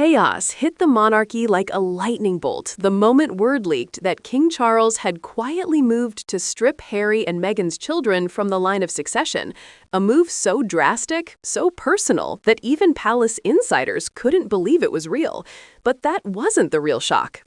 Chaos hit the monarchy like a lightning bolt the moment word leaked that King Charles had quietly moved to strip Harry and Meghan's children from the line of succession, a move so drastic, so personal, that even palace insiders couldn't believe it was real. But that wasn't the real shock.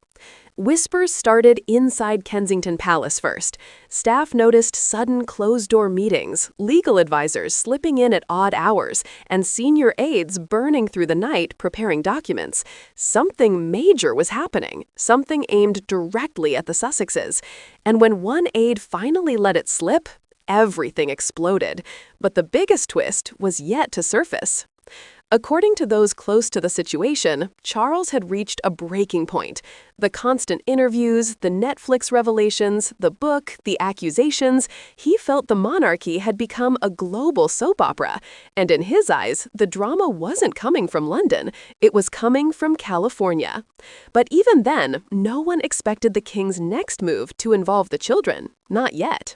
Whispers started inside Kensington Palace first. Staff noticed sudden closed-door meetings, legal advisors slipping in at odd hours, and senior aides burning through the night preparing documents. Something major was happening, something aimed directly at the Sussexes. And when one aide finally let it slip, everything exploded. But the biggest twist was yet to surface. According to those close to the situation, Charles had reached a breaking point. The constant interviews, the Netflix revelations, the book, the accusations, he felt the monarchy had become a global soap opera. And in his eyes, the drama wasn't coming from London, it was coming from California. But even then, no one expected the king's next move to involve the children. Not yet.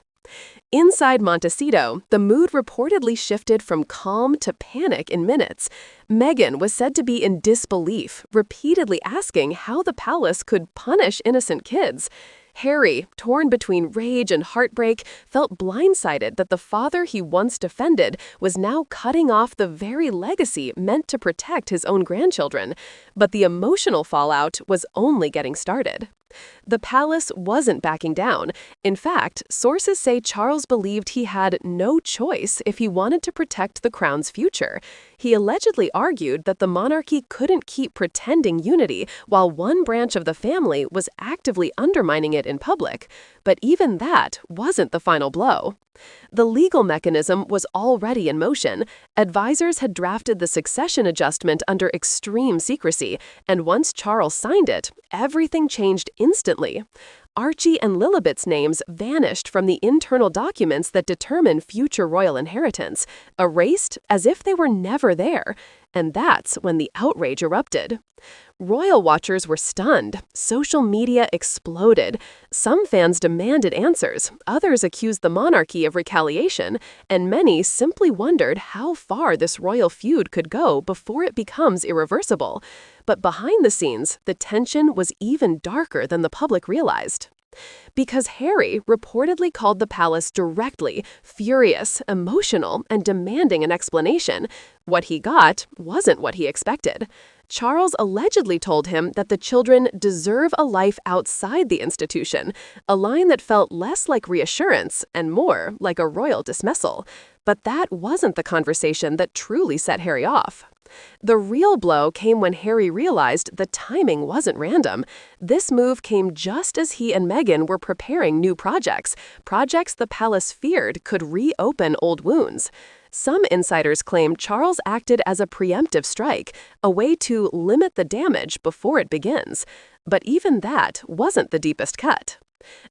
Inside Montecito, the mood reportedly shifted from calm to panic in minutes. Meghan was said to be in disbelief, repeatedly asking how the palace could punish innocent kids. Harry, torn between rage and heartbreak, felt blindsided that the father he once defended was now cutting off the very legacy meant to protect his own grandchildren. But the emotional fallout was only getting started. The palace wasn't backing down. In fact, sources say Charles believed he had no choice if he wanted to protect the crown's future. He allegedly argued that the monarchy couldn't keep pretending unity while one branch of the family was actively undermining it in public. But even that wasn't the final blow. The legal mechanism was already in motion. Advisors had drafted the succession adjustment under extreme secrecy, and once Charles signed it, everything changed instantly. Archie and Lilibet's names vanished from the internal documents that determine future royal inheritance, erased as if they were never there. And that's when the outrage erupted. Royal watchers were stunned. Social media exploded. Some fans demanded answers, others accused the monarchy of retaliation, and many simply wondered how far this royal feud could go before it becomes irreversible. But behind the scenes, the tension was even darker than the public realized. Because Harry reportedly called the palace directly, furious, emotional, and demanding an explanation, what he got wasn't what he expected. Charles allegedly told him that the children deserve a life outside the institution, a line that felt less like reassurance and more like a royal dismissal. But that wasn't the conversation that truly set Harry off. The real blow came when Harry realized the timing wasn't random. This move came just as he and Meghan were preparing new projects the palace feared could reopen old wounds. Some insiders claim Charles acted as a preemptive strike, a way to limit the damage before it begins. But even that wasn't the deepest cut.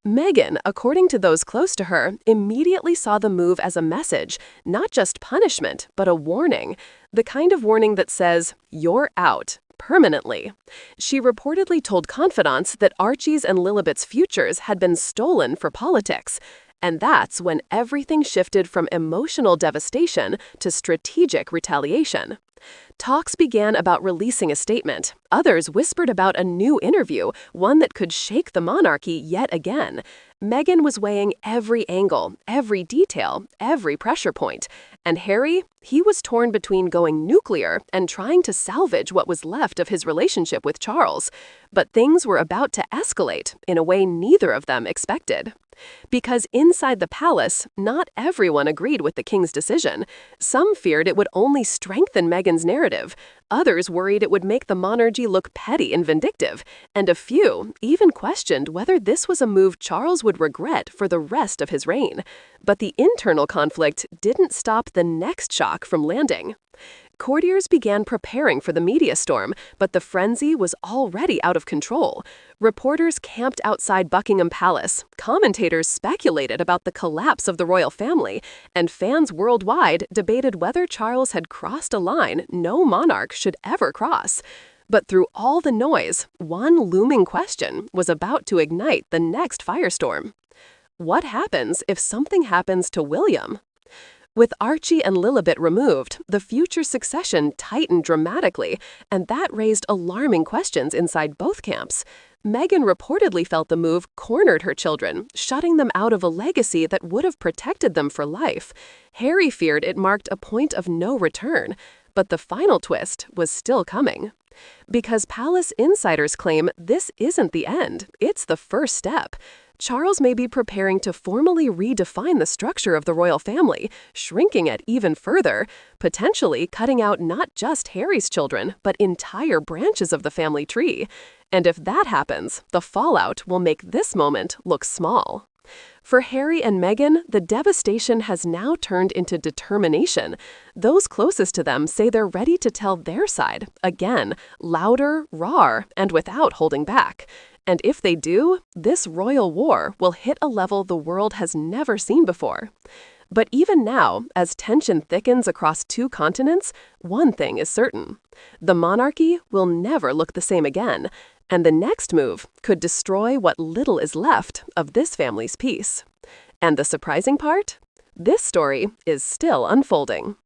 Meghan, according to those close to her, immediately saw the move as a message, not just punishment, but a warning. The kind of warning that says, "You're out. Permanently." She reportedly told confidants that Archie's and Lilibet's futures had been stolen for politics. And that's when everything shifted from emotional devastation to strategic retaliation. Talks began about releasing a statement. Others whispered about a new interview, one that could shake the monarchy yet again. Meghan was weighing every angle, every detail, every pressure point. And Harry, he was torn between going nuclear and trying to salvage what was left of his relationship with Charles. But things were about to escalate in a way neither of them expected. Because inside the palace, not everyone agreed with the king's decision. Some feared it would only strengthen Meghan's narrative. Others worried it would make the monarchy look petty and vindictive. And a few even questioned whether this was a move Charles would regret for the rest of his reign. But the internal conflict didn't stop the next shock from landing. Courtiers began preparing for the media storm, but the frenzy was already out of control. Reporters camped outside Buckingham Palace, commentators speculated about the collapse of the royal family, and fans worldwide debated whether Charles had crossed a line no monarch should ever cross. But through all the noise, one looming question was about to ignite the next firestorm. What happens if something happens to William? With Archie and Lilibet removed, the future succession tightened dramatically, and that raised alarming questions inside both camps. Meghan reportedly felt the move cornered her children, shutting them out of a legacy that would have protected them for life. Harry feared it marked a point of no return, but the final twist was still coming. Because palace insiders claim this isn't the end, it's the first step. Charles may be preparing to formally redefine the structure of the royal family, shrinking it even further, potentially cutting out not just Harry's children, but entire branches of the family tree. And if that happens, the fallout will make this moment look small. For Harry and Meghan, the devastation has now turned into determination. Those closest to them say they're ready to tell their side, again, louder, raw, and without holding back. And if they do, this royal war will hit a level the world has never seen before. But even now, as tension thickens across two continents, one thing is certain. The monarchy will never look the same again, and the next move could destroy what little is left of this family's peace. And the surprising part? This story is still unfolding.